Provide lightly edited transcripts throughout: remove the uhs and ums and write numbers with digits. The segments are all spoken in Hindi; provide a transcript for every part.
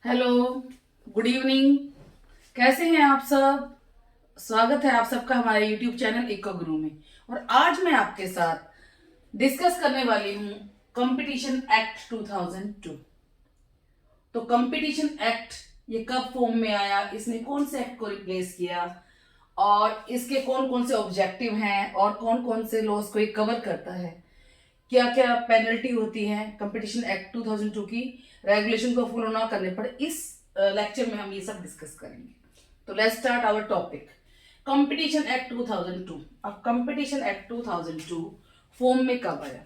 Hello, good evening. कैसे हैं आप सब? स्वागत है आप सबका हमारे यूट्यूब चैनल इको गुरु में। और आज मैं आपके साथ डिस्कस करने वाली हूँ कंपटीशन एक्ट 2002। तो कंपटीशन एक्ट ये कब फॉर्म में आया, इसने कौन से एक्ट को रिप्लेस किया और इसके कौन कौन से ऑब्जेक्टिव हैं और कौन कौन से लॉज को ये कवर करता है, क्या क्या पेनल्टी होती है कंपटीशन एक्ट 2002 की रेगुलेशन को फॉलो ना करने पर। इस लेक्चर में हम ये सब डिस्कस करेंगे। तो let's start our topic competition act 2002। अब कंपटीशन एक्ट 2002 फॉर्म में कब आया?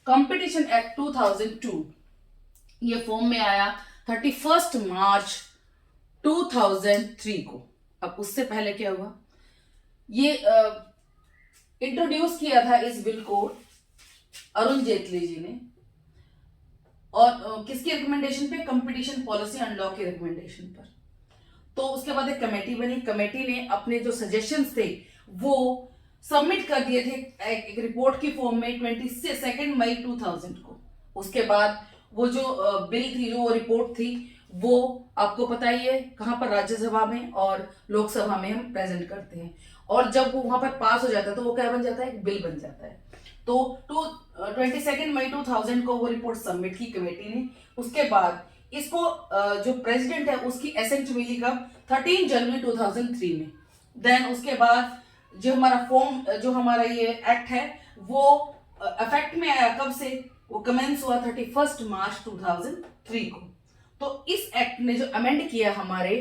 कंपटीशन एक्ट 2002 ये फॉर्म में आया 31 मार्च 2003 को। अब उससे पहले क्या हुआ, ये इंट्रोड्यूस किया था इस बिल को अरुण जेटली जी ने, और किसकी रिकमेंडेशन पे? कंपटीशन पॉलिसी एंड लॉ की रिकमेंडेशन पर। तो उसके बाद एक कमेटी बनी, कमेटी ने अपने जो सजेशंस थे वो सबमिट कर दिए थे एक रिपोर्ट की फॉर्म में 22 मई 2000 को। उसके बाद वो जो बिल थी, जो वो रिपोर्ट थी, वो आपको पता ही है कहाँ पर, राज्यसभा में और लोकसभा में हम प्रेजेंट करते हैं। और जब वो वहां पर पास हो जाता है तो वो क्या बन जाता है? एक बिल बन जाता है। तो 22 मई 2000 को वो रिपोर्ट सबमिट की कमेटी ने। उसके बाद इसको जो प्रेसिडेंट है उसकी एसेंट मिली कब? 13 जनवरी 2003 में। देन उसके बाद जो हमारा फॉर्म, जो हमारा ये एक्ट है वो इफेक्ट में आया कब से? वो कमेंस हुआ 31 मार्च 2003 को। तो इस एक्ट ने जो अमेंड किया हमारे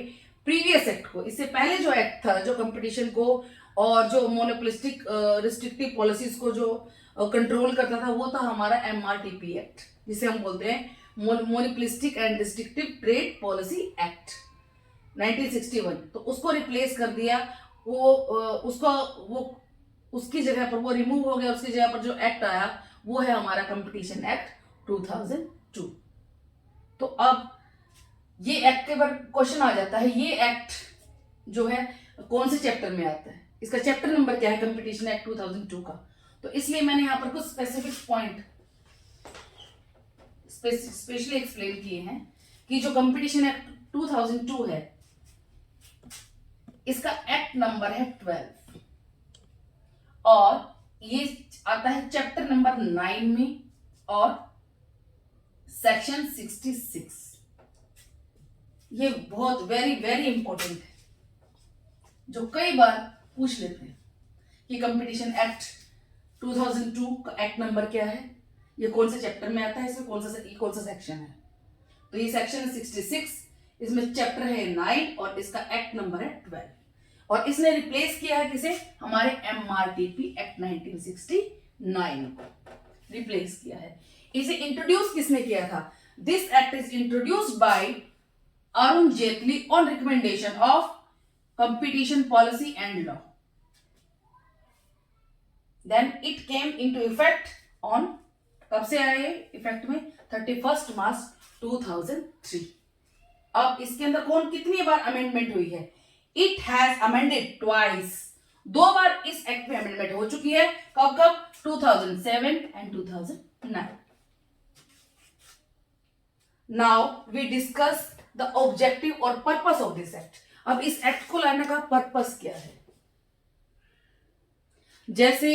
प्रीवियस एक्ट को, इससे पहले जो एक्ट था जो कंपटीशन को और जो मोनोपोलिस्टिक रिस्ट्रिक्टिव पॉलिसीज को जो कंट्रोल करता था, वो था हमारा MRTP एक्ट, जिसे हम बोलते हैं monopolistic and restrictive trade policy act 1961। तो उसको रिप्लेस कर दिया। वो उसकी जगह पर वो रिमूव हो गया। उसकी जगह पर जो एक्ट आया वो है हमारा कंपटीशन एक्ट 2002। तो अब ये एक्ट के बारे क्वेश्चन आ जाता है, ये एक्ट जो है कौन से चैप्टर में आता है, इसका चैप्टर नंबर क्या है कंपटीशन एक्ट 2002 का। तो इसलिए मैंने यहाँ पर कुछ स्पेसिफिक पॉइंट स्पेशली एक्सप्लेन किए हैं कि जो कंपटीशन एक्ट 2002 है, इसका एक्ट नंबर है 12 और ये आता है चैप्टर नंबर 9 में और सेक्शन 66। ये बहुत वेरी वेरी इंपॉर्टेंट है, जो कई बार पूछ लेते हैं कि कंपटीशन एक्ट 2002 का एक्ट नंबर क्या है, ये कौन से चैप्टर में आता है, इसमें कौन सा सेक्शन है। तो ये सेक्शन 66, इसमें चैप्टर है 9 और इसका एक्ट नंबर है 12। और इसने रिप्लेस किया है किसे? हमारे MRTP एक्ट 1969 को रिप्लेस किया है। इसे इंट्रोड्यूस किसने किया था? This act is introduced by Arun Jaitley on recommendation of competition policy and law. Then it came into effect on, कब से आए इफेक्ट में? 31 मार्च 2003। अब इसके अंदर कितनी बार अमेंडमेंट हुई है? It has amended twice. 2 बार इस एक्ट में अमेंडमेंट हो चुकी है। कब कब? 2007 and 2009। Now we discuss the objective और पर्पस ऑफ दिस एक्ट। अब इस एक्ट को लाने का पर्पस क्या है? जैसे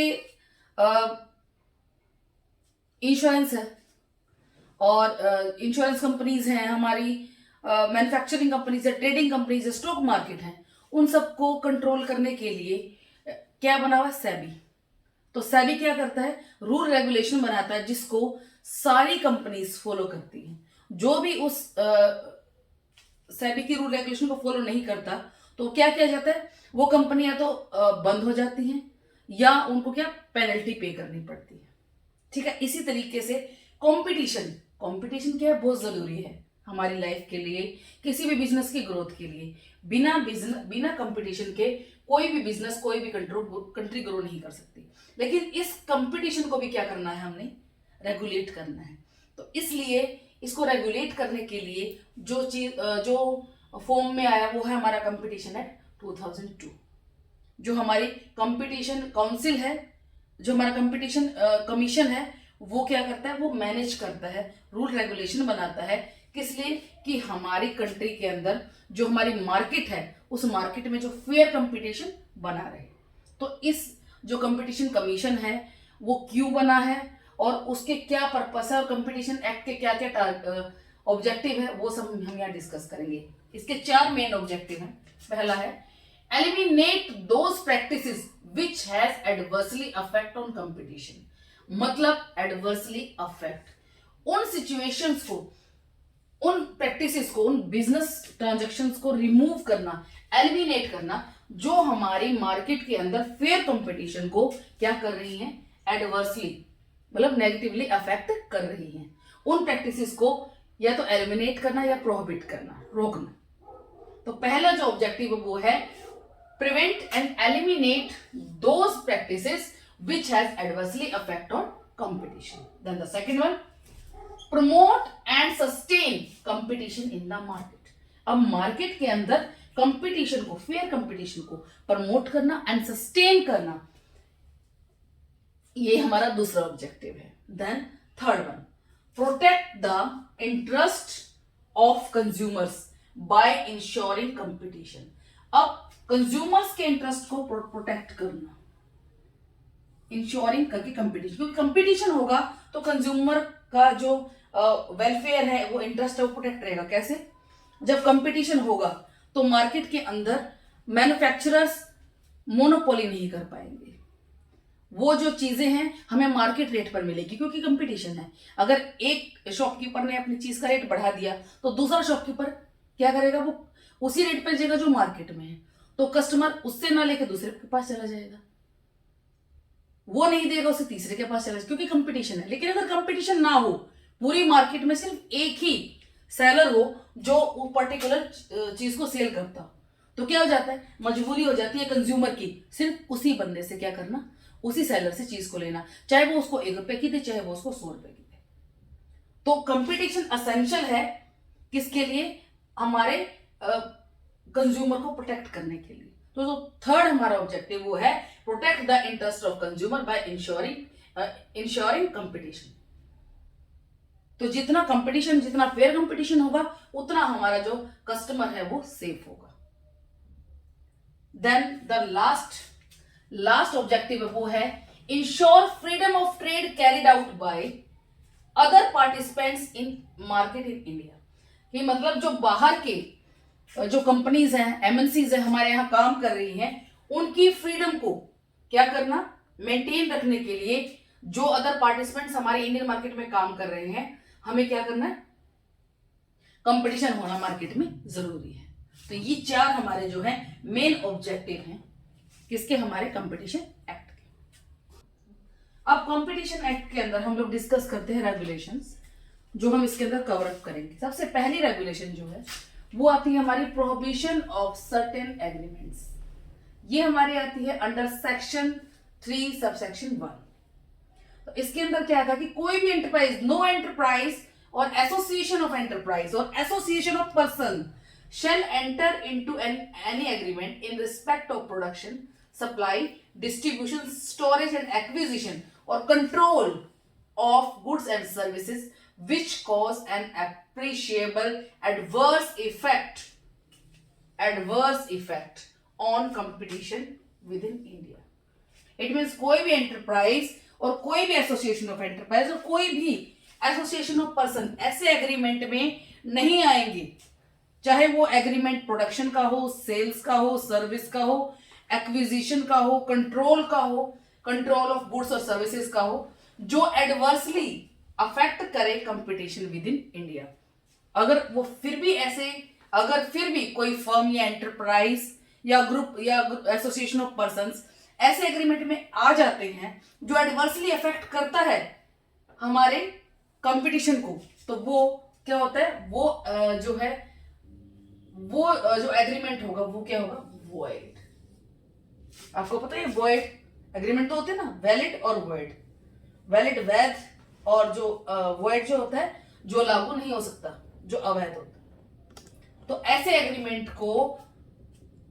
इंश्योरेंस है और इंश्योरेंस कंपनीज हैं हमारी, मैन्युफैक्चरिंग कंपनीज है, ट्रेडिंग कंपनीज है, स्टॉक मार्केट है, उन सबको कंट्रोल करने के लिए क्या बना हुआ? सेबी। तो सेबी क्या करता है? रूल रेगुलेशन बनाता है जिसको सारी कंपनीज फॉलो करती हैं। जो भी उस सेबी की रूल रेगुलेशन को फॉलो नहीं करता तो क्या किया जाता है? वो कंपनियां तो बंद हो जाती हैं या उनको क्या पेनल्टी पे करनी पड़ती है। ठीक है, इसी तरीके से कंपटीशन क्या है? बहुत जरूरी है हमारी लाइफ के लिए, किसी भी बिजनेस की ग्रोथ के लिए। बिना कंपटीशन के कोई भी बिजनेस, कोई भी कंट्री ग्रो नहीं कर सकती। लेकिन इस कंपटीशन को भी क्या करना है? हमने रेगुलेट करना है। तो इसलिए इसको रेगुलेट करने के लिए जो फॉर्म में आया वो है हमारा कंपटीशन एक्ट 2002। जो हमारी कंपटीशन काउंसिल है, जो हमारा कंपटीशन कमीशन है, वो क्या करता है, वो मैनेज करता है, रूल रेगुलेशन बनाता है। किस लिए? कि हमारी कंट्री के अंदर जो हमारी मार्केट है, उस मार्केट में जो फेयर कंपटीशन बना रहे। तो इस जो कंपटीशन कमीशन है वो क्यों बना है और उसके क्या पर्पस है और कंपटीशन एक्ट के क्या क्या ऑब्जेक्टिव है, वो सब हम यहाँ डिस्कस करेंगे। इसके 4 मेन ऑब्जेक्टिव हैं। पहला है eliminate those practices which has adversely affect on competition. मतलब एडवर्सली अफेक्ट उन सिचुएशंस को, उन प्रैक्टिसेस को, उन बिजनेस ट्रांजैक्शंस को रिमूव करना, एलिमिनेट करना, जो हमारी मार्केट के अंदर फेयर कंपटीशन को क्या कर रही हैं, एडवर्सली मतलब नेगेटिवली अफेक्ट कर रही हैं। उन प्रैक्टिसेस को या तो एलिमिनेट करना या प्रोहिबिट करना, रोकना। तो पहला जो ऑब्जेक्टिव है वो है prevent and eliminate those practices which has adversely affect on competition. Then the second one, promote and sustain competition in the market. अब मार्केट के अंदर कंपटीशन को, फेयर कंपटीशन को प्रमोट करना एंड सस्टेन करना, ये हमारा दूसरा ऑब्जेक्टिव है। Then third one, protect the interest of consumers by ensuring competition. अब कंज्यूमर्स के इंटरेस्ट को प्रोटेक्ट करना, इंश्योरिंग करके कंपटीशन, क्योंकि कंपटीशन होगा तो कंज्यूमर का जो वेलफेयर है, वो इंटरेस्ट है, वो प्रोटेक्ट रहेगा। कैसे? जब कंपटीशन होगा तो मार्केट के अंदर मैन्युफैक्चरर्स मोनोपोली नहीं कर पाएंगे। वो जो चीजें हैं हमें मार्केट रेट पर मिलेगी, क्योंकि कंपटीशन है। अगर एक शॉपकीपर ने अपनी चीज का रेट बढ़ा दिया तो दूसरा शॉपकीपर क्या करेगा, वो उसी रेट पर जाएगा जो मार्केट में है। तो कस्टमर उससे ना लेकर दूसरे के पास चला जाएगा, वो नहीं देगा, उसे तीसरे के पास चला, क्योंकि कंपटीशन है। लेकिन अगर कंपटीशन ना हो, पूरी मार्केट में सिर्फ एक ही सेलर हो जो वो पर्टिकुलर चीज को सेल करता हो, तो क्या हो जाता है, मजबूरी हो जाती है कंज्यूमर की सिर्फ उसी बंदे से क्या करना, उसी सेलर से चीज को लेना, चाहे वो उसको 1 रुपए की दे, चाहे वो उसको 100 रुपए की दे। तो कंपटीशन असेंशियल है किसके लिए, हमारे कंज्यूमर को प्रोटेक्ट करने के लिए। तो जो थर्ड हमारा ऑब्जेक्टिव वो है protect the interest of consumer by ensuring competition. तो जितना कंपटीशन, जितना फेयर कंपटीशन होगा, उतना हमारा जो कस्टमर है वो सेफ होगा। देन द लास्ट ऑब्जेक्टिव वो है ensure freedom of trade carried out by other participants in market in India. कि मतलब जो बाहर के जो कंपनीज हैं, एमएनसीज हैं, हमारे यहाँ काम कर रही हैं, उनकी फ्रीडम को क्या करना, मेंटेन रखने के लिए जो अदर पार्टिसिपेंट्स हमारे इंडियन मार्केट में काम कर रहे हैं, हमें क्या करना है, कंपटीशन होना मार्केट में जरूरी है। तो ये 4 हमारे जो है मेन ऑब्जेक्टिव हैं किसके, हमारे कंपटीशन एक्ट के। अब कंपटीशन एक्ट के अंदर हम लोग डिस्कस करते हैं रेगुलेशंस, जो हम इसके अंदर कवर अप करेंगे। सबसे पहली रेगुलेशन जो है वो आती है हमारी प्रोहिबिशन ऑफ सर्टेन एग्रीमेंट्स। ये हमारी आती है अंडर सेक्शन 3 सबसेक्शन 1। तो इसके अंदर क्या था कि कोई भी एंटरप्राइज, नो एंटरप्राइज और एसोसिएशन ऑफ एंटरप्राइज और association of person shall enter into any agreement in respect of production, supply, distribution, storage and acquisition or control of goods and services which cause an appreciable adverse effect on competition within India. It means कोई भी एंटरप्राइज और कोई भी एसोसिएशन ऑफ एंटरप्राइज और कोई भी एसोसिएशन ऑफ पर्सन ऐसे एग्रीमेंट में नहीं आएंगे, चाहे वो एग्रीमेंट प्रोडक्शन का हो, सेल्स का हो, सर्विस का हो, एक्विजिशन का हो, कंट्रोल का हो, कंट्रोल ऑफ गुड्स और सर्विसेज का हो, जो एडवर्सली अफेक्ट करे कंपटीशन विद इन इंडिया। अगर वो फिर भी कोई फर्म या एंटरप्राइज या ग्रुप या एसोसिएशन ऑफ पर्संस ऐसे एग्रीमेंट में आ जाते हैं जो एडवर्सली अफेक्ट करता है हमारे कंपटीशन को, तो वो क्या होता है, वो जो एग्रीमेंट होगा वो क्या होगा, वॉइड। आपको पता है वॉइड एग्रीमेंट तो होते हैं ना, वैलिड और वॉइड। वैलिड वैध और जो वॉइड जो होता है जो लागू नहीं हो सकता, जो अवैध होता है। तो ऐसे एग्रीमेंट को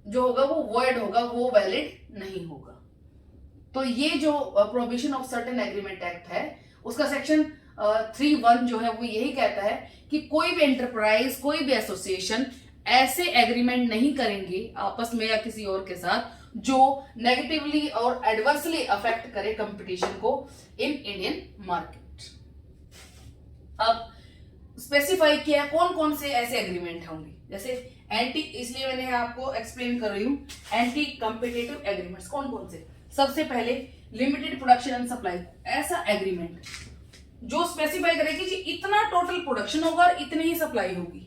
जो होगा वो वॉइड होगा, वो वैलिड नहीं होगा। तो ये जो prohibition of certain agreement act है उसका सेक्शन 3(1) जो है वो यही कहता है कि कोई भी एंटरप्राइज, कोई भी एसोसिएशन ऐसे एग्रीमेंट नहीं करेंगे आपस में या किसी और के साथ जो नेगेटिवली और एडवर्सली अफेक्ट करे कंपटीशन को इन इंडियन मार्केट। अब स्पेसिफाई किया कौन कौन से ऐसे एग्रीमेंट होंगे, जैसे एंटी, इसलिए मैंने आपको एक्सप्लेन कर रही हूं, एंटी कॉम्पिटिटिव एग्रीमेंट्स कौन कौन से। सबसे पहले लिमिटेड प्रोडक्शन एंड सप्लाई, ऐसा एग्रीमेंट जो स्पेसिफाई करे कि जी इतना टोटल प्रोडक्शन होगा और इतनी ही सप्लाई होगी।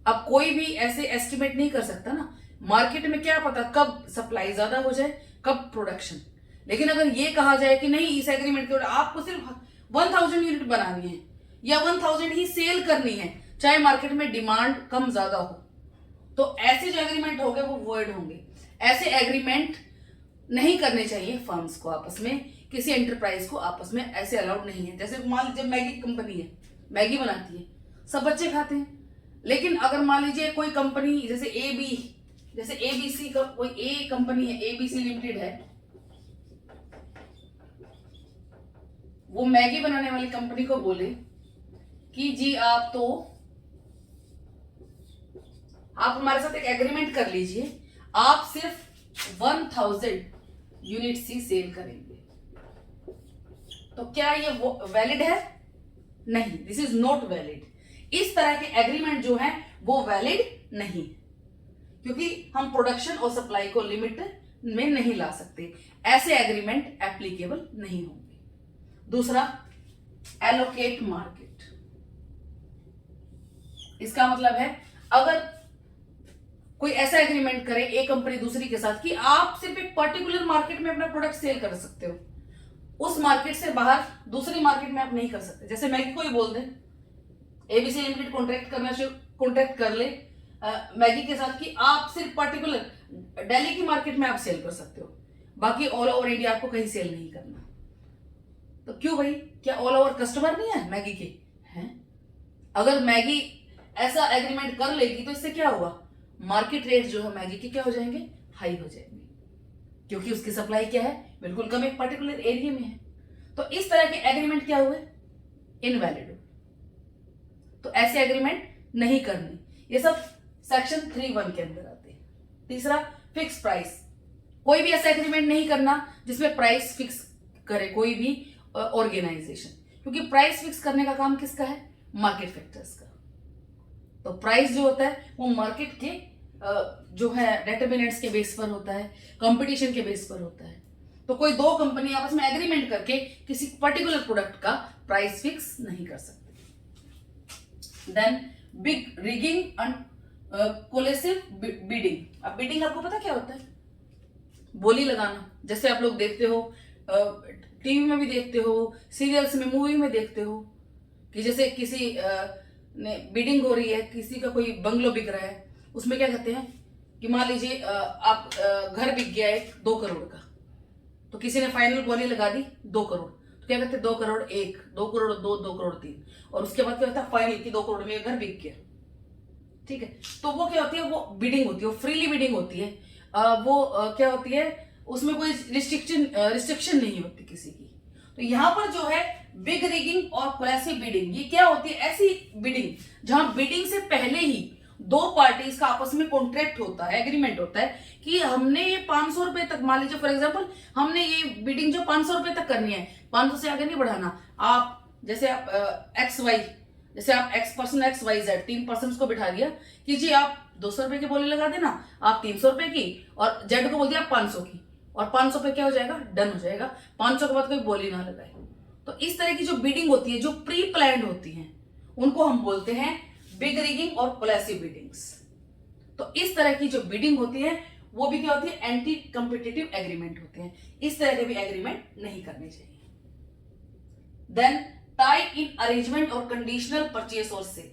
अब कोई भी ऐसे एस्टिमेट नहीं कर सकता ना, मार्केट में क्या पता कब सप्लाई ज्यादा हो जाए कब प्रोडक्शन। लेकिन अगर ये कहा जाए कि नहीं, इस एग्रीमेंट के आपको सिर्फ 1000 यूनिट बनानी है या 1000 ही सेल करनी है, चाहे मार्केट में डिमांड कम ज्यादा हो, तो ऐसे जो एग्रीमेंट होंगे वो वॉइड होंगे। ऐसे एग्रीमेंट नहीं करने चाहिए फर्म्स को आपस में, किसी एंटरप्राइज को आपस में, ऐसे अलाउड नहीं है। जैसे मान लीजिए मैगी कंपनी है, मैगी बनाती है, सब बच्चे खाते हैं, लेकिन अगर मान लीजिए कोई कंपनी जैसे एबीसी का कोई ए कंपनी है, एबीसी लिमिटेड है, वो मैगी बनाने वाली कंपनी को बोले कि जी आप हमारे साथ एक एग्रीमेंट कर लीजिए, आप सिर्फ 1000 यूनिट्स ही सेल करेंगे, तो क्या ये वैलिड है? नहीं, दिस इज नॉट वैलिड। इस तरह के एग्रीमेंट जो है वो वैलिड नहीं, क्योंकि हम प्रोडक्शन और सप्लाई को लिमिट में नहीं ला सकते, ऐसे एग्रीमेंट एप्लीकेबल नहीं होंगे। दूसरा, एलोकेट मार्केट, इसका मतलब है अगर कोई ऐसा एग्रीमेंट करे एक कंपनी दूसरी के साथ कि आप सिर्फ एक पर्टिकुलर मार्केट में अपना प्रोडक्ट सेल कर सकते हो, उस मार्केट से बाहर दूसरी मार्केट में आप नहीं कर सकते। जैसे मैगी को ही बोल दे, एबीसी लिमिटेड कॉन्ट्रैक्ट कर ले मैगी के साथ कि आप सिर्फ पर्टिकुलर दिल्ली की मार्केट में आप सेल कर सकते हो, बाकी ऑल ओवर इंडिया आपको कहीं सेल नहीं करना। तो क्यों भाई, क्या ऑल ओवर कस्टमर नहीं है मैगी के हैं? अगर मैगी ऐसा एग्रीमेंट कर लेगी तो इससे क्या हुआ, मार्केट रेट जो है मैगी के क्या हो जाएंगे, हाई हो जाएंगे, क्योंकि उसकी सप्लाई क्या है, बिल्कुल कम एक पर्टिकुलर एरिया में है। तो इस तरह के एग्रीमेंट क्या हुए, इनवैलिड। तो ऐसे एग्रीमेंट नहीं करने, ये सब सेक्शन 3(1) के अंदर आते हैं। तीसरा, फिक्स प्राइस, कोई भी ऐसा एग्रीमेंट नहीं करना जिसमें प्राइस फिक्स करे कोई भी ऑर्गेनाइजेशन, क्योंकि प्राइस फिक्स करने का काम किसका है, मार्केट फैक्टर्स का। तो प्राइस जो होता है वो मार्केट के जो है डिटरमिनेंट्स के बेस पर होता है, कंपटीशन के बेस पर होता है। तो कोई दो कंपनी आपस में एग्रीमेंट करके किसी पर्टिकुलर प्रोडक्ट का प्राइस फिक्स नहीं कर सकते। Then big rigging and collusive bidding. अब बिडिंग आपको पता क्या होता है, बोली लगाना। जैसे आप लोग देखते हो, टीवी में भी देखते हो, सीरियल्स में, मूवी में देखते हो कि जैसे किसी ने बिडिंग हो रही है, किसी का कोई बंगलो बिक रहा है, उसमें क्या कहते हैं कि मान लीजिए आप घर बिक गया है 2 करोड़ का, तो किसी ने फाइनल बोली लगा दी 2 करोड़, तो क्या कहते हैं 2 करोड़ 1, 2 करोड़ 2, 2 करोड़ 3, और उसके बाद क्या होता है फाइनल की 2 करोड़ में घर बिक गया। ठीक है, तो वो क्या होती है, वो बिडिंग होती है, वो फ्रीली बिडिंग होती है। क्या होती है, उसमें कोई रिस्ट्रिक्शन नहीं होती किसी की। तो यहां पर जो है बिग रिगिंग और कोलेसिव बिडिंग, ये क्या होती है, ऐसी बिडिंग जहां बिडिंग से पहले ही दो पार्टीज का आपस में कॉन्ट्रैक्ट होता है, एग्रीमेंट होता है कि हमने ये 500 रुपए तक, मान लीजिए फॉर एग्जांपल हमने ये बिडिंग जो 500 रुपए तक करनी है, 500 से आगे नहीं बढ़ाना। आप जैसे आप X person X Y Z 3 person को बिठा दिया कि जी आप 200 रुपए की बोली लगा देना, आप 300 रुपए की, और जेड को बोल दिया 500 की, और 500 पे क्या हो जाएगा, डन हो जाएगा, 500 के बाद कोई बोली ना लगाए। तो इस तरह की जो बिडिंग होती है, जो प्री प्लान्ड होती है, उनको हम बोलते हैं बिग रिगिंग और कोलेसिव बिडिंग्स। तो इस तरह की जो बिडिंग होती है वो भी क्या होती है, एंटी कॉम्पिटिटिव एग्रीमेंट होते हैं। इस तरह के भी एग्रीमेंट नहीं करने चाहिए। देन टाई इन अरेंजमेंट और कंडीशनल परचेस और सेल,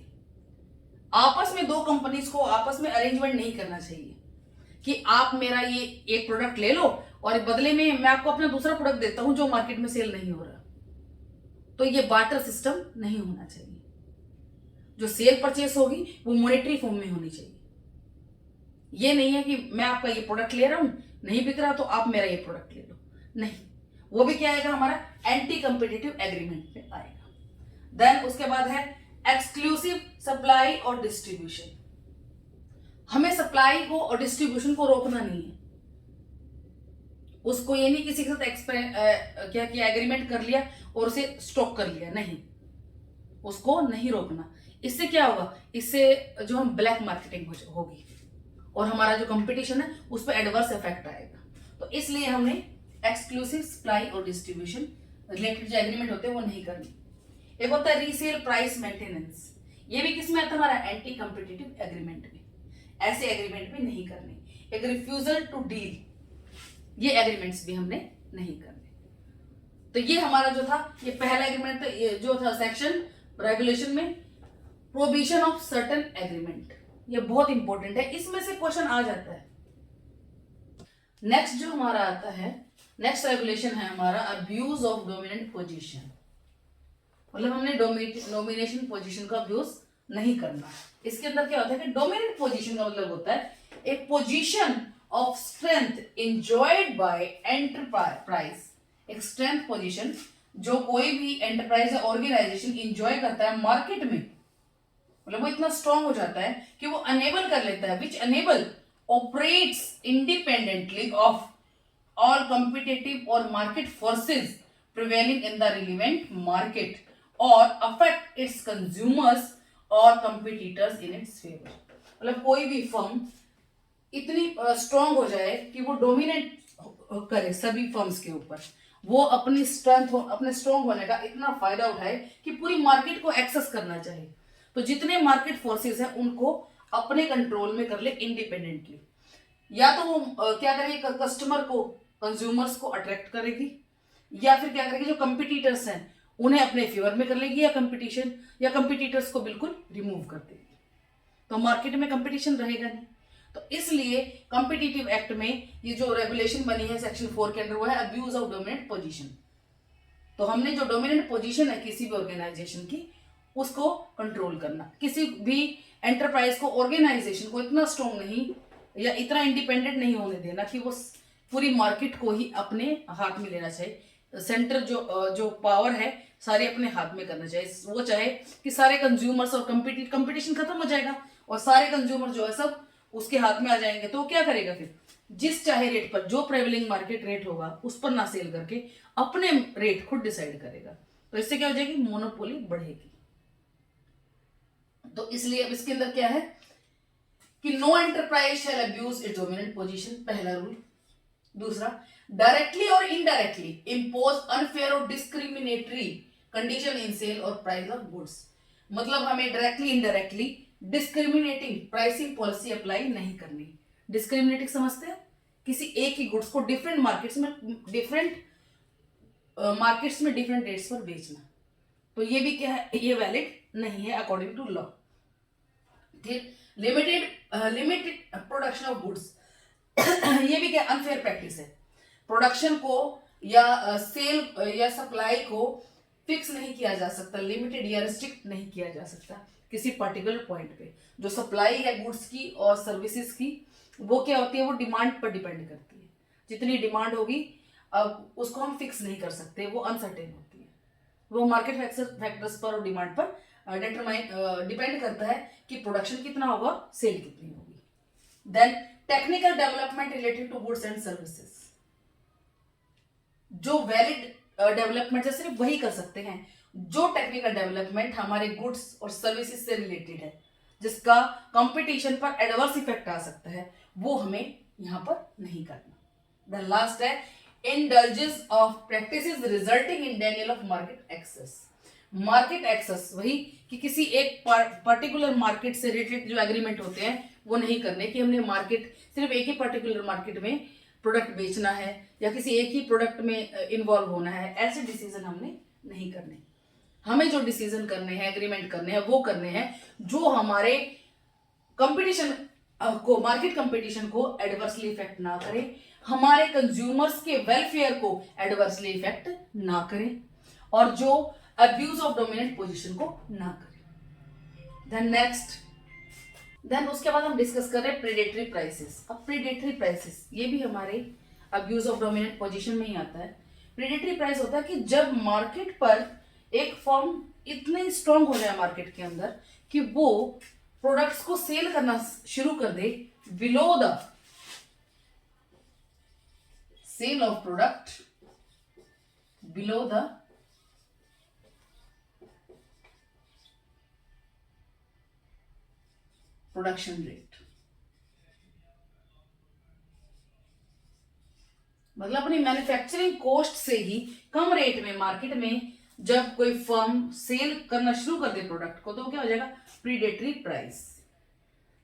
आपस में दो कंपनीज को आपस में अरेंजमेंट नहीं करना चाहिए कि आप मेरा ये एक प्रोडक्ट ले लो और बदले में मैं आपको अपना दूसरा प्रोडक्ट देता हूं जो मार्केट में सेल नहीं हो रहा। तो ये बार्टर सिस्टम नहीं होना चाहिए। जो सेल परचेस होगी वो मॉनेटरी फॉर्म में होनी चाहिए। ये नहीं है कि मैं आपका ये प्रोडक्ट ले रहा हूं, नहीं बिक रहा तो आप मेरा ये प्रोडक्ट ले लो, नहीं, वो भी क्या आएगा, हमारा एंटी कंपिटिटिव एग्रीमेंट में आएगा। देन उसके बाद है एक्सक्लूसिव सप्लाई और डिस्ट्रीब्यूशन। हमें सप्लाई को और डिस्ट्रीब्यूशन को रोकना नहीं है। उसको ये नहीं किसी के साथ क्या किया, एग्रीमेंट कर लिया और उसे स्टॉक कर लिया, नहीं, उसको नहीं रोकना। इससे क्या होगा, इससे जो हम ब्लैक मार्केटिंग होगी और हमारा जो कंपटीशन है उस पर एडवर्स इफेक्ट आएगा। तो इसलिए हमने एक्सक्लूसिव सप्लाई और डिस्ट्रीब्यूशन रिलेटेड जो एग्रीमेंट होते हैं वो नहीं करनी। एक होता है रीसेल प्राइस मेंटेनेंस, ये भी किसमें आता है, हमारा एंटी कंपिटिटिव एग्रीमेंट में। ऐसे एग्रीमेंट भी नहीं करनी। एक रिफ्यूजल टू डील, ये एग्रीमेंट्स भी हमने नहीं करने। तो ये हमारा जो था, ये पहला एग्रीमेंट जो था सेक्शन रेगुलेशन में, प्रोविजन ऑफ सर्टेन एग्रीमेंट, ये बहुत इंपॉर्टेंट है, इसमें से क्वेश्चन आ जाता है। नेक्स्ट जो हमारा आता है, नेक्स्ट रेगुलेशन है हमारा अब्यूज ऑफ डोमिनेंट पोजीशन। मतलब हमने डोमिनेशन पोजीशन का अब्यूज नहीं करना। इसके अंदर क्या होता है कि डोमिनेंट पोजीशन का मतलब होता है एक position of strength enjoyed by enterprise. एक स्ट्रेंथ पोजीशन जो कोई भी एंटरप्राइज या ऑर्गेनाइजेशन एंजॉय करता है मार्केट में, मतलब वो इतना स्ट्रांग हो जाता है कि वो अनेबल कर लेता है, which enable operates independently of all competitive और market forces prevailing in the relevant market और अफेक्ट इट्स कंज्यूमर्स और कंपिटिटर्स इन इट्स फेवर। मतलब कोई भी फर्म इतनी स्ट्रांग हो जाए कि वो डोमिनेट करे सभी फर्म्स के ऊपर, वो अपनी स्ट्रेंथ अपने स्ट्रांग होने का इतना फायदा उठाए कि पूरी मार्केट को एक्सेस करना चाहे। तो जितने मार्केट फोर्सेस हैं उनको अपने कंट्रोल में कर ले इंडिपेंडेंटली। या तो वो क्या करेगी, कस्टमर को, कंज्यूमर्स को अट्रैक्ट करेगी, या फिर क्या करेगी जो कंपिटिटर्स हैं उन्हें अपने फेवर में कर लेगी, या कंपिटिटर्स को बिल्कुल रिमूव कर देगी। तो मार्केट में कंपटीशन रहेगा नहीं। तो इसलिए कंपिटिटिव एक्ट में ये जो रेगुलेशन बनी है सेक्शन 4 के अंदर, वो है अब्यूज ऑफ डोमिनेंट पोजीशन। तो हमने जो डोमिनेंट पोजीशन है किसी भी ऑर्गेनाइजेशन की, उसको कंट्रोल करना। किसी भी एंटरप्राइज को, ऑर्गेनाइजेशन को इतना स्ट्रॉन्ग नहीं या इतना इंडिपेंडेंट नहीं होने देना कि वो पूरी मार्केट को ही अपने हाथ में लेना चाहिए। सेंटर जो पावर है सारे अपने हाथ में करना चाहिए। वो चाहे कि सारे कंज्यूमर्स और कंपटीशन खत्म हो जाएगा और सारे कंज्यूमर जो है सब उसके हाथ में आ जाएंगे, तो वो क्या करेगा फिर, जिस चाहे रेट पर, जो प्रेवेलिंग मार्केट रेट होगा उस पर ना सेल करके अपने रेट खुद डिसाइड करेगा। तो इससे क्या हो जाएगी, मोनोपोली बढ़ेगी। तो इसलिए अब इसके अंदर क्या है कि no enterprise shall abuse its dominant position, पहला रूल। दूसरा, डायरेक्टली और इनडायरेक्टली इंपोज अनफेयर और डिस्क्रिमिनेटरी कंडीशन इन सेल और प्राइस ऑफ गुड्स। मतलब हमें directly indirectly discriminating pricing policy apply नहीं करनी। डिस्क्रिमिनेटिंग समझते हैं, किसी एक ही गुड्स को डिफरेंट मार्केट्स में डिफरेंट रेट्स पर बेचना। तो ये भी क्या है, ये वैलिड नहीं है अकॉर्डिंग टू लॉ। फिर लिमिटेड प्रोडक्शन ऑफ गुड्स, ये भी क्या अनफेयर प्रैक्टिस है। प्रोडक्शन को या सेल या सप्लाई को फिक्स नहीं किया जा सकता, लिमिटेड या रिस्ट्रिक्ट नहीं किया जा सकता किसी पर्टिकुलर पॉइंट पे। जो सप्लाई है गुड्स की और सर्विसेज की, वो क्या होती है, वो डिमांड पर डिपेंड करती है। जितनी डिमांड होगी अब उसको हम फिक्स नहीं कर सकते, वो अनसर्टेन होती है। वो मार्केट फैक्टर्स पर और डिमांड पर डिपेंड करता है कि प्रोडक्शन कितना होगा, सेल कितनी होगी। Then technical development related to goods and services, जो वैलिड डेवलपमेंट है सिर्फ वही कर सकते हैं जो टेक्निकल डेवलपमेंट हमारे गुड्स और सर्विसेज से रिलेटेड है, जिसका कंपटीशन पर एडवर्स इफेक्ट आ सकता है, वो हमें यहां पर नहीं करना। देन लास्ट है indulgence of practices resulting in denial of market access. Market access वही कि किसी एक पर्टिकुलर मार्केट से रिलेटेड जो एग्रीमेंट होते हैं वो नहीं करने, कि हमने मार्केट सिर्फ एक ही पर्टिकुलर मार्केट में प्रोडक्ट बेचना है या किसी एक ही प्रोडक्ट में इन्वॉल्व होना है, ऐसे डिसीजन हमने नहीं करने। हमें जो डिसीजन करने हैं, एग्रीमेंट करने हैं, वो करने हैं जो हमारे कंपटीशन को, मार्केट कंपटीशन को एडवर्सली इफेक्ट ना करें, हमारे कंज्यूमर्स के वेलफेयर को एडवर्सली इफेक्ट ना करें, और जो अब्यूज ऑफ डोमिनेंट पोजीशन को ना करें। देन नेक्स्ट, उसके बाद हम डिस्कस कर रहे हैं प्रेडेटरी प्राइसेस। अब प्रेडेटरी प्राइसेस ये भी हमारे अब्यूज ऑफ डोमिनेंट पोजीशन में ही आता है। प्रीडेटरी प्राइस होता है कि जब मार्केट पर एक फर्म इतने स्ट्रांग हो जाए मार्केट के अंदर कि वो प्रोडक्ट्स को सेल करना शुरू कर दे below the sale of product below the production rate. मतलब अपनी मैन्युफैक्चरिंग कॉस्ट से ही कम रेट में मार्केट में जब कोई फर्म सेल करना शुरू कर दे प्रोडक्ट को, तो क्या हो जाएगा, प्रीडेटरी प्राइस।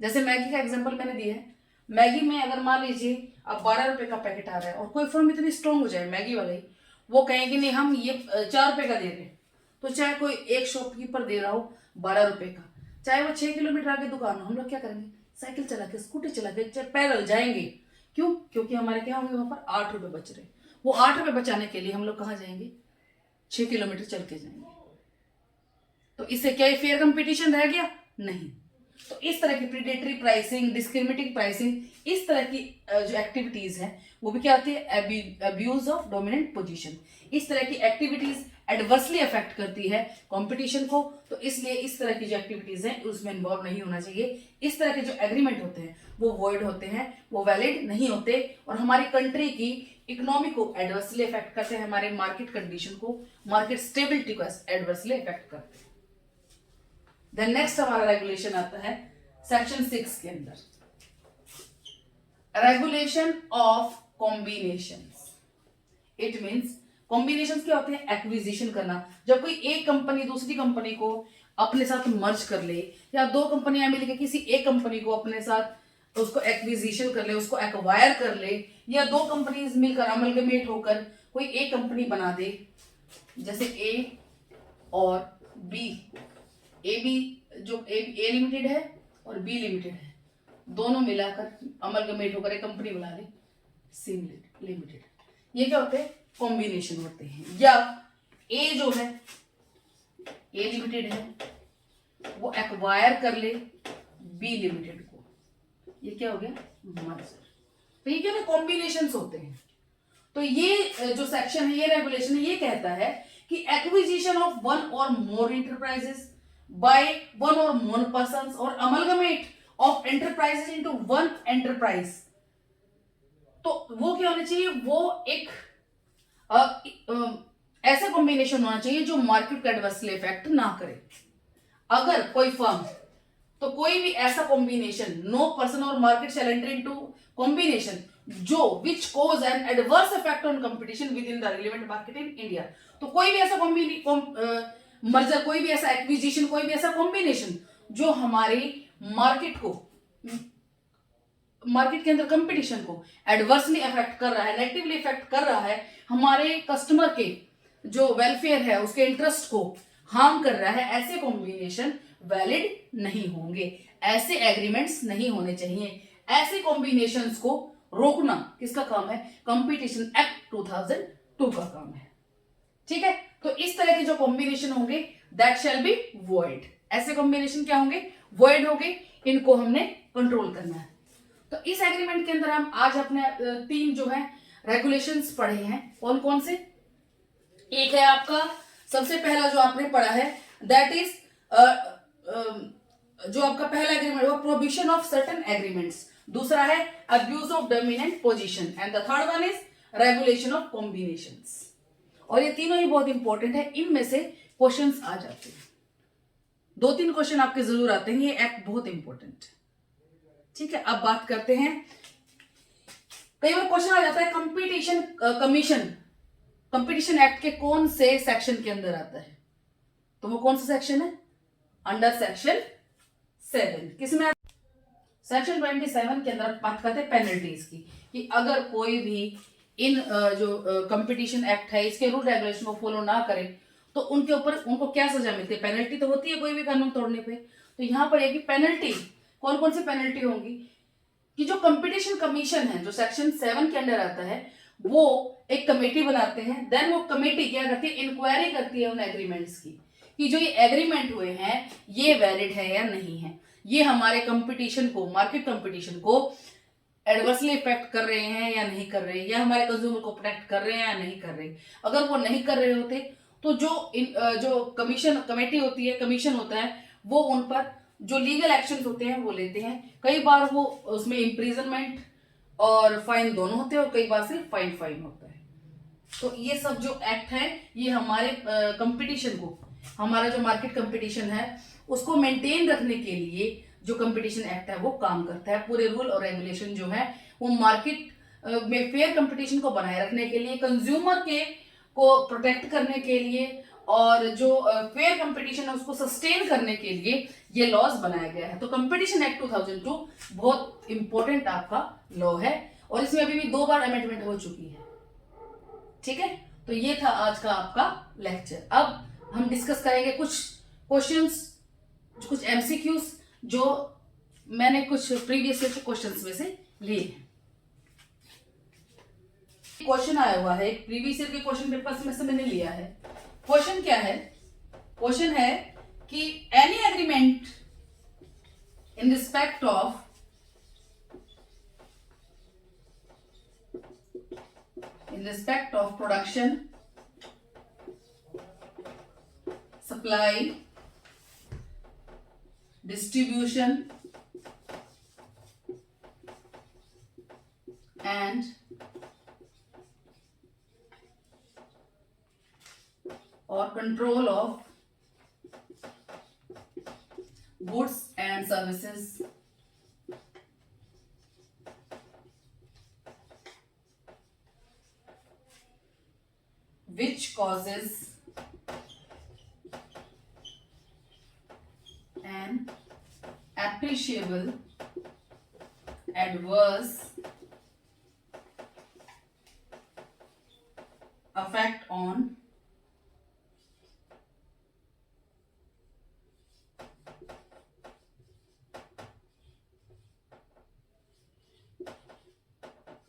जैसे मैगी का एग्जांपल मैंने दिया है, मैगी में अगर मान लीजिए अब 12 रुपए का पैकेट आ रहा है और कोई फर्म इतनी स्ट्रांग हो जाए मैगी वाले, वो कहेंगे नहीं हम ये 4 रुपए का दे रहे हैं, तो चाहे कोई एक शॉपकीपर दे रहा हो 12 रुपए का, चाहे वो 6 किलोमीटर आगे दुकान हो, हम लोग क्या करेंगे, साइकिल चला के, स्कूटी चला के, चाहे पैदल जाएंगे। क्यों? क्योंकि हमारे क्या होंगे, वहां पर 8 रुपए बच रहे। वो 8 रुपए बचाने के लिए हम लोग कहाँ जाएंगे, 6 किलोमीटर चल के जाएंगे। तो इससे क्या ये फेयर कंपटीशन रह गया? नहीं। तो इस तरह की प्रीडेटरी प्राइसिंग, डिस्क्रिमिनेटिंग प्राइसिंग, इस तरह की जो एक्टिविटीज है वो भी क्या आती है, अब्यूज ऑफ डोमिनेंट पोजीशन। इस तरह की एक्टिविटीज एडवर्सली अफेक्ट करती है कंपटीशन को, तो इसलिए इस तरह की जो एक्टिविटीज हैं उसमें इन्वॉल्व नहीं होना चाहिए। इस तरह के जो एग्रीमेंट होते हैं वो वॉइड होते हैं, वो वैलिड नहीं होते और हमारी कंट्री की इकोनॉमी को एडवर्सली अफेक्ट करते हैं, हमारे मार्केट कंडीशन को, मार्केट स्टेबिलिटी को एडवर्सली अफेक्ट करते हैं। देन नेक्स्ट हमारा रेगुलेशन आता है सेक्शन 6 के अंदर, regulation of combinations. It means combinations क्या होते हैं, एक्विजिशन करना। जब कोई एक कंपनी दूसरी कंपनी को अपने साथ मर्ज कर ले, या दो कंपनियां मिलकर किसी एक कंपनी को अपने साथ उसको एक्विजिशन कर ले, उसको एक्वायर कर ले, या दो कंपनीज मिलकर अमलगमेट होकर कोई एक कंपनी बना दे, जैसे ए और बी, ए बी जो ए लिमिटेड है और बी लिमिटेड है, दोनों मिलाकर अमलगमेट होकर एक कंपनी बना ले, सी लिमिटेड। ये क्या होते हैं, कॉम्बिनेशन होते हैं। या ए जो है, ए लिमिटेड है, वो एक्वायर कर ले बी लिमिटेड को, ये क्या हो गया, मर्जर। तो ये क्या ना, कॉम्बिनेशंस होते हैं। तो ये जो सेक्शन है, ये रेगुलेशन है, ये कहता है कि एक्विजिशन ऑफ वन और मोर इंटरप्राइजेस बाय वन और मोर पर्संस और amalgamate of enterprises into one enterprise, तो वो क्या होना चाहिए, वो एक ऐसा कॉम्बिनेशन होना चाहिए जो मार्केट को एडवर्सली इफेक्ट ना करे। अगर कोई फर्म, तो कोई भी ऐसा कॉम्बिनेशन, नो पर्सन और market shall enter into combination जो which cause an adverse effect on competition with in the relevant market in India. तो कोई भी ऐसा मर्जर, कोई भी ऐसा एक्विजिशन, कोई भी ऐसा कॉम्बिनेशन जो हमारी मार्केट को, मार्केट के अंदर कंपटीशन को एडवर्सली अफेक्ट कर रहा है, नेगेटिवली इफेक्ट कर रहा है, हमारे कस्टमर के जो वेलफेयर है उसके इंटरेस्ट को हार्म कर रहा है, ऐसे कॉम्बिनेशन वैलिड नहीं होंगे, ऐसे एग्रीमेंट्स नहीं होने चाहिए। ऐसे कॉम्बिनेशंस को रोकना किसका काम है, कंपटीशन एक्ट 2002 का काम है। ठीक है, तो इस तरह के जो कॉम्बिनेशन होंगे दैट शैल बी वॉइड। ऐसे कॉम्बिनेशन क्या होंगे, वॉइड होंगे, इनको हमने कंट्रोल करना है। तो इस एग्रीमेंट के अंदर हम आज अपने 3 जो है रेगुलेशंस पढ़े हैं। कौन कौन से, एक है आपका सबसे पहला जो आपने पढ़ा है, दैट इज जो आपका पहला एग्रीमेंट वो प्रोहिबिशन ऑफ सर्टेन एग्रीमेंट्स, दूसरा है abuse of dominant position, and the third one is regulation of combinations. और ये तीनों ही बहुत इंपॉर्टेंट है, इनमें से क्वेश्चंस आ जाते हैं, 2-3 क्वेश्चन आपके जरूर आते हैं, ये एक्ट बहुत इंपॉर्टेंट है। ठीक है, अब बात करते हैं, कई बार क्वेश्चन आ जाता है कंपटीशन कमीशन कंपटीशन एक्ट के कौन से सेक्शन के अंदर आता है, तो वो कौन सा सेक्शन है, अंडर सेक्शन 7। किसमें, सेक्शन 27 के अंदर बात करते हैं पेनल्टीज की, कि अगर कोई भी इन जो कंपटीशन एक्ट है इसके रूल रेगुलेशन को फॉलो ना करे तो उनके ऊपर उनको क्या सजा मिलती है, पेनल्टी तो होती है कोई भी कानून तोड़ने पे। तो यहाँ पर एक पेनल्टी, कौन कौन सी पेनल्टी होंगी, कि जो कंपटीशन कमीशन है जो सेक्शन 7 के अंडर आता है, वो एक कमेटी बनाते हैं, देन वो कमेटी क्या करती है, इंक्वायरी करती है उन एग्रीमेंट्स की, कि जो ये एग्रीमेंट हुए हैं ये वैलिड है या नहीं है, ये हमारे कंपटीशन को, मार्केट कंपटीशन को एडवर्सली इफेक्ट कर रहे हैं या नहीं कर रहे, या हमारे कंज्यूमर को प्रोटेक्ट कर रहे हैं या नहीं कर रहे। अगर वो नहीं कर रहे होते तो जो कमीशन कमेटी होती है, कमीशन होता है, वो उन पर जो लीगल एक्शन होते हैं वो लेते हैं। कई बार वो उसमें इम्प्रिजनमेंट और फाइन दोनों होते हैं, और कई बार सिर्फ फाइन फाइन होता है। तो ये सब जो एक्ट है ये हमारे कंपटीशन को, हमारा जो मार्केट कंपटीशन है उसको मेंटेन रखने के लिए जो कंपटीशन एक्ट है वो काम करता है। पूरे रूल और रेगुलेशन जो है वो मार्केट में फेयर कंपटीशन को बनाए रखने के लिए, कंज्यूमर के को प्रोटेक्ट करने के लिए, और जो फेयर कंपटीशन है उसको सस्टेन करने के लिए ये लॉज बनाया गया है। तो कंपटीशन एक्ट 2002 बहुत इंपॉर्टेंट आपका लॉ है, और इसमें अभी भी 2 बार अमेंडमेंट हो चुकी है। ठीक है, तो ये था आज का आपका लेक्चर। अब हम डिस्कस करेंगे कुछ क्वेश्चंस, कुछ एमसीक्यूज जो मैंने कुछ प्रीवियस ईयर के क्वेश्चंस में से लिए हैं। क्वेश्चन आया हुआ है प्रीवियस ईयर के क्वेश्चन पेपर में से मैंने लिया है। क्वेश्चन क्या है? क्वेश्चन है कि any agreement in respect of production, supply, distribution and or control of goods and services which causes an appreciable adverse effect on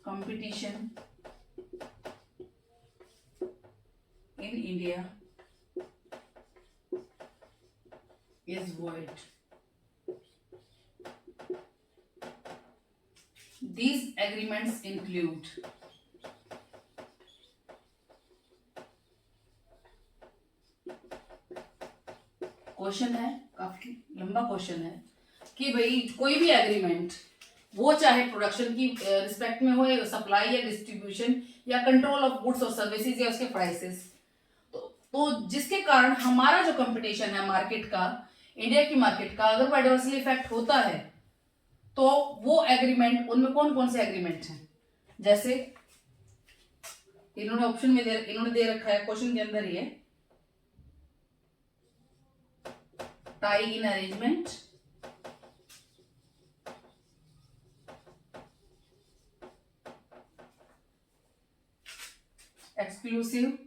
competition in India is void. These agreements include question है, काफी लंबा क्वेश्चन है कि भाई कोई भी एग्रीमेंट, वो चाहे प्रोडक्शन की रिस्पेक्ट में हो, सप्लाई या डिस्ट्रीब्यूशन या कंट्रोल ऑफ गुड्स और सर्विसेज या उसके प्राइसेस, तो जिसके कारण हमारा जो कंपटीशन है मार्केट का, इंडिया की मार्केट का, अगर वो एडवर्सली इफेक्ट होता है तो वो एग्रीमेंट, उनमें कौन कौन से एग्रीमेंट हैं? जैसे इन्होंने ऑप्शन में इन्होंने दे रखा है क्वेश्चन के अंदर ही है, tie in arrangement, exclusive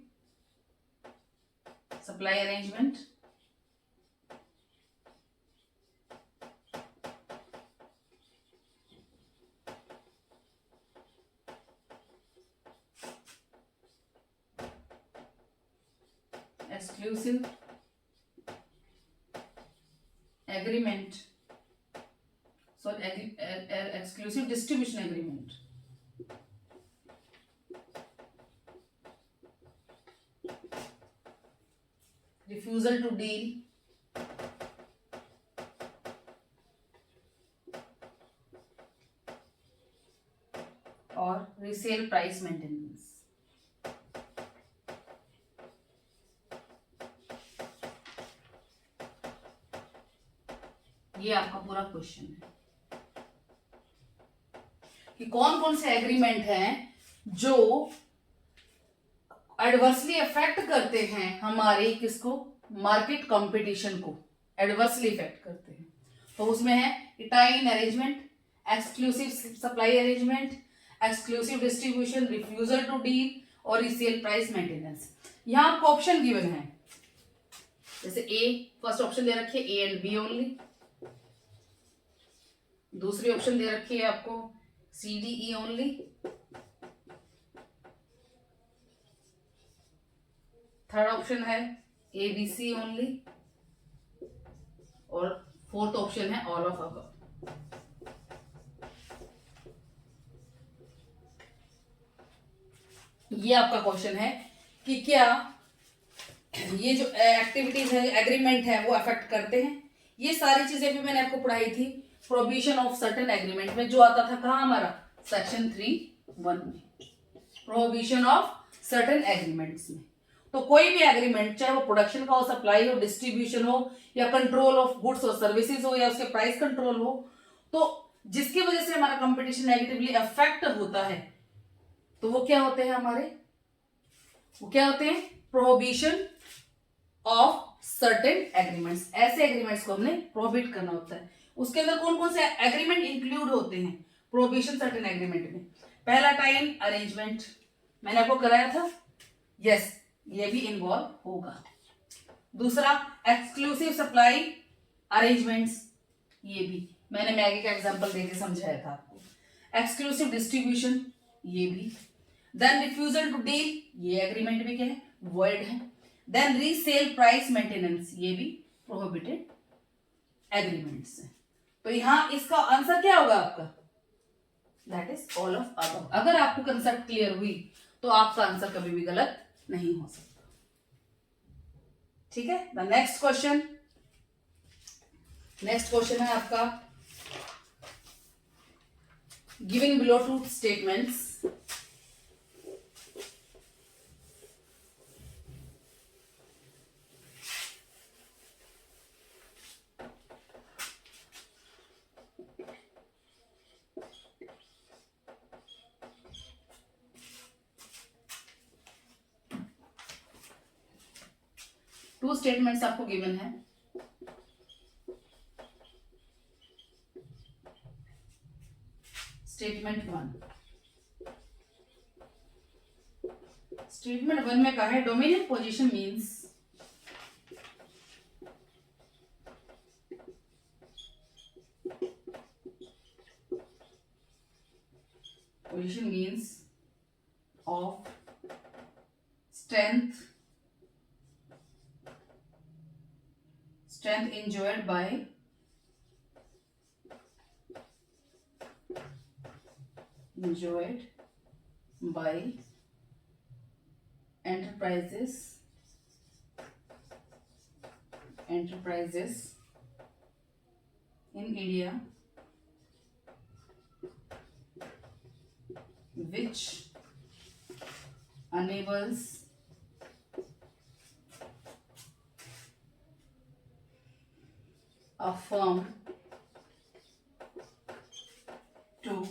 supply arrangement, exclusive agreement, sorry, exclusive distribution agreement, refusal to deal, और resale price maintenance। ये आपका पूरा क्वेश्चन है कि कौन कौन से एग्रीमेंट हैं जो एडवर्सली अफेक्ट करते हैं हमारे किसको, मार्केट कंपटीशन को एडवर्सली इफेक्ट करते हैं। तो उसमें है tie in arrangement, exclusive supply arrangement, exclusive distribution, refusal to deal और रीसेल प्राइस मेंटेनेंस। यहां आपको ऑप्शन गिवन है, जैसे ए, फर्स्ट ऑप्शन दे रखिए ए एंड बी ओनली, दूसरी ऑप्शन दे रखी है आपको C D E only, third option है ए बी सी ओनली, और फोर्थ ऑप्शन है ऑल ऑफ अबव। ये आपका क्वेश्चन है कि क्या ये जो एक्टिविटीज है, एग्रीमेंट है, वो अफेक्ट करते हैं। ये सारी चीजें भी मैंने आपको पढ़ाई थी प्रोविजन ऑफ सर्टेन एग्रीमेंट में, जो आता था कहाँ हमारा सेक्शन 3(1) में, प्रोविजन ऑफ सर्टेन एग्रीमेंट्स में। तो कोई भी एग्रीमेंट, चाहे वो प्रोडक्शन का हो, सप्लाई हो, डिस्ट्रीब्यूशन हो, या कंट्रोल ऑफ गुड्स और सर्विसेज हो, या उसके प्राइस कंट्रोल हो, तो जिसकी वजह से हमारा कंपटीशन नेगेटिवली अफेक्ट होता है, तो वो क्या होते हैं हमारे, वो क्या होते हैं, प्रोहिबिशन ऑफ सर्टेन एग्रीमेंट्स। ऐसे एग्रीमेंट्स को हमने प्रोहिबिट करना होता है। उसके अंदर कौन कौन से एग्रीमेंट इंक्लूड होते हैं प्रोहिबिशन सर्टेन एग्रीमेंट में? पहला टाइम अरेंजमेंट, मैंने आपको कराया था, यस, ये भी इन्वॉल्व होगा। दूसरा एक्सक्लूसिव सप्लाई अरेंजमेंट्स, ये भी मैंने मैगी का एग्जांपल देके समझाया था आपको। एक्सक्लूसिव डिस्ट्रीब्यूशन, ये भी। देन रिफ्यूजल टू डील, ये एग्रीमेंट भी क्या है, वॉइड है। देन रीसेल प्राइस मेंटेनेंस, ये भी प्रोहिबिटेड एग्रीमेंट्स है। तो यहां इसका आंसर क्या होगा आपका, that is all of above. अगर आपको कंसेप्ट क्लियर हुई तो आपका आंसर कभी भी गलत नहीं हो सकता। ठीक है, the next question, next question है आपका, giving below two statements, two statements आपको गिवन है। स्टेटमेंट 1, स्टेटमेंट 1 में कहा है dominant position means of strength enjoyed by enterprises in India which enables a firm to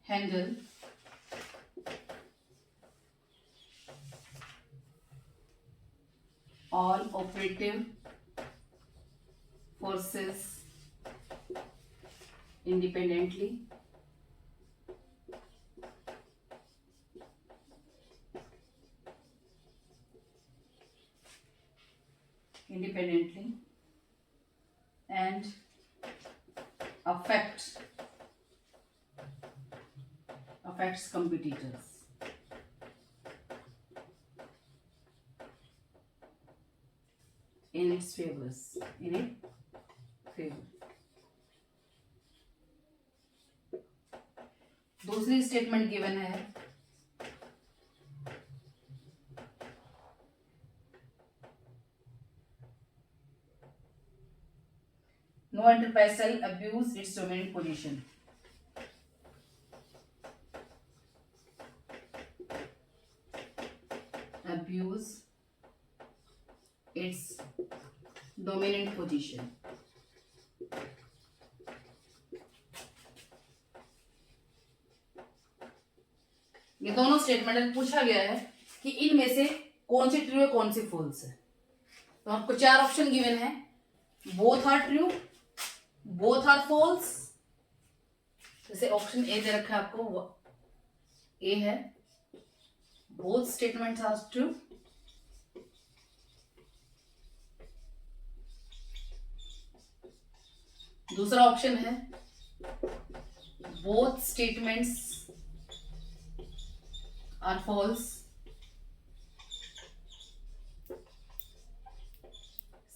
handle all operative forces independently and affects competitors in its favor. दूसरी स्टेटमेंट गिवन है no enterprise shall abuse its dominant position. Abuse its dominant position. ये दोनों स्टेटमेंट पूछा गया है कि इनमें से कौन सी ट्रू है कौन सी फॉल्स है। तो आपको 4 ऑप्शन गिवन है, both are true, both are false. जैसे ऑप्शन ए दे रखा है आपको, ए है बोथ स्टेटमेंट्स आर ट्रू, दूसरा ऑप्शन है both statements are false,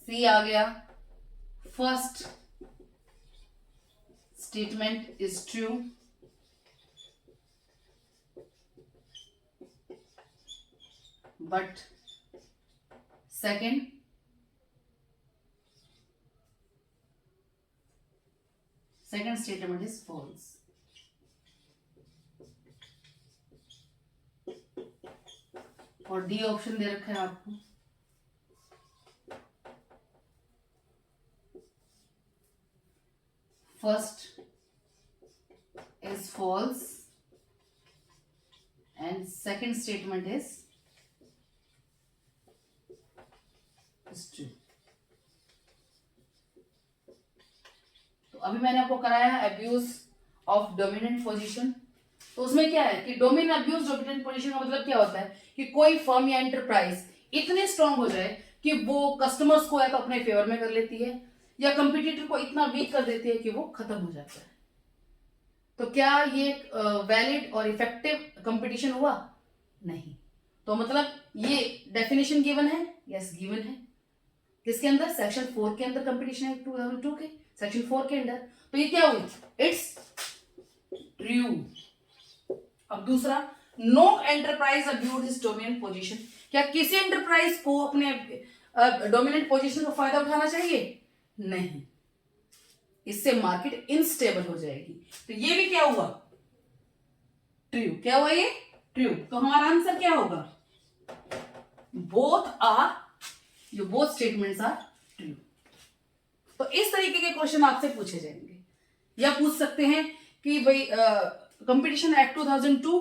C आ गया first statement is true but second statement is false. और डी ऑप्शन दे रखा है आपको, first is false and second statement is true. तो अभी मैंने आपको कराया है अब्यूज ऑफ डोमिनेंट पोजीशन। तो उसमें क्या है कि डोमिन अब्यूज डोमिनेंट पोजीशन का मतलब क्या होता है कि कोई फर्म या एंटरप्राइज इतने स्ट्रांग हो जाए कि वो कस्टमर्स को या तो अपने फेवर में कर लेती है या कंपटीटर को इतना वीक कर देती है कि वो खत्म हो जाता है। तो क्या ये वैलिड और इफेक्टिव कंपटीशन हुआ? नहीं। तो मतलब ये डेफिनेशन गिवन है, यस गिवन है, किसके अंदर? सेक्शन 4 के अंदर, कंपटीशन एक्ट 2002 के सेक्शन 4 के अंदर। तो ये क्या हुई? It's true. अब दूसरा, no enterprise abuse his dominant position. क्या किसी एंटरप्राइज को अपने डोमिनेंट पोजीशन का फायदा उठाना चाहिए? नहीं, इससे मार्केट इनस्टेबल हो जाएगी। तो ये भी क्या हुआ? ट्रू। क्या हुआ ये? ट्रू। तो हमारा आंसर क्या होगा? बोथ आर, जो बोथ स्टेटमेंट्स आर ट्रू। तो इस तरीके के क्वेश्चन आपसे पूछे जाएंगे, या पूछ सकते हैं कि भाई कंपटीशन एक्ट 2002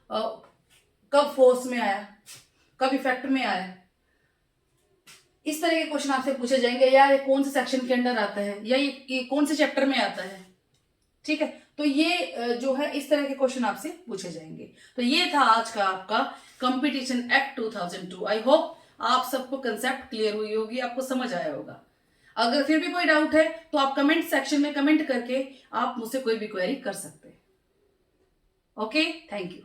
कब फोर्स में आया, कब इफेक्ट में आया, इस तरह के क्वेश्चन आपसे पूछे जाएंगे, या ये कौन से सेक्शन के अंडर आता है, या ये कौन से चैप्टर में आता है। ठीक है, तो ये जो है इस तरह के क्वेश्चन आपसे पूछे जाएंगे। तो ये था आज का आपका कंपटीशन एक्ट 2002। आई होप आप सबको कंसेप्ट क्लियर हुई होगी, आपको समझ आया होगा। अगर फिर भी कोई डाउट है तो आप कमेंट सेक्शन में कमेंट करके आप मुझसे कोई भी क्वेरी कर सकते हैं। Okay, thank you.